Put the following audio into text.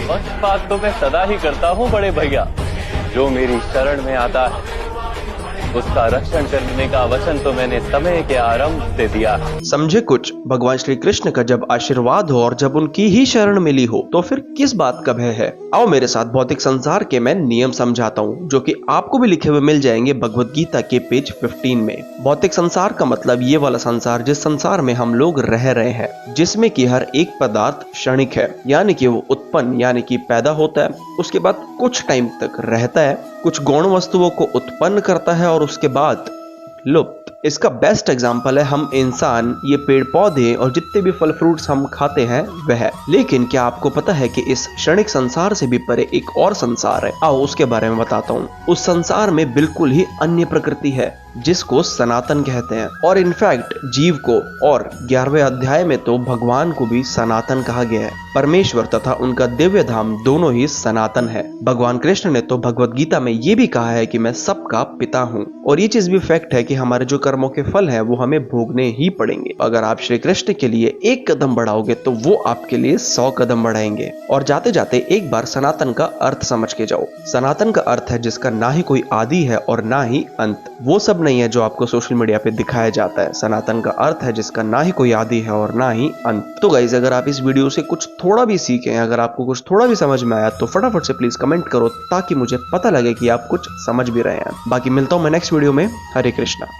पक्षपात तो मैं सदा ही करता हूँ बड़े भैया। जो मेरी शरण में आता है उसका रक्षण करने का वचन तो मैंने समय के आरंभ से दिया है। समझे कुछ? भगवान श्री कृष्ण का जब आशीर्वाद हो और जब उनकी ही शरण मिली हो तो फिर किस बात का भय है? आओ मेरे साथ भौतिक संसार के मैं नियम समझाता हूँ, जो कि आपको भी लिखे हुए मिल जाएंगे भगवत गीता के पेज 15 में। भौतिक संसार का मतलब ये वाला संसार जिस संसार में हम लोग रह रहे हैं, जिसमें कि हर एक पदार्थ क्षणिक है, यानी कि वो उत्पन्न यानी कि पैदा होता है, उसके बाद कुछ टाइम तक रहता है, कुछ गौण वस्तुओं को उत्पन्न करता है और उसके बाद लुप्त। इसका बेस्ट एग्जाम्पल है हम इंसान, ये पेड़ पौधे और जितने भी फल फ्रूट्स हम खाते हैं वह। लेकिन क्या आपको पता है कि इस क्षणिक संसार से भी परे एक और संसार है? आओ उसके बारे में बताता हूँ। उस संसार में बिल्कुल ही अन्य प्रकृति है जिसको सनातन कहते हैं, और इनफैक्ट जीव को, और 11वें अध्याय में तो भगवान को भी सनातन कहा गया है। परमेश्वर तथा उनका दिव्य धाम दोनों ही सनातन है। भगवान कृष्ण ने तो भगवत गीता में ये भी कहा है कि मैं सबका पिता हूँ, और ये चीज भी फैक्ट है कि हमारे जो कर्मों के फल है वो हमें भोगने ही पड़ेंगे। अगर आप श्री कृष्ण के लिए एक कदम बढ़ाओगे तो वो आपके लिए 100 कदम बढ़ाएंगे। और जाते जाते एक बार सनातन का अर्थ समझ के जाओ। सनातन का अर्थ है जिसका ना ही कोई आदि है और ना ही अंत। वो सब नहीं है जो आपको सोशल मीडिया पे दिखाया जाता है। सनातन का अर्थ है जिसका ना ही कोई आदि है और ना ही अंत। तो गाइस, अगर आप इस वीडियो से कुछ थोड़ा भी सीखे, अगर आपको कुछ थोड़ा भी समझ में आया तो फटाफट से प्लीज कमेंट करो, ताकि मुझे पता लगे कि आप कुछ समझ भी रहे हैं। बाकी मिलता हूं मैं नेक्स्ट वीडियो में। हरे कृष्णा।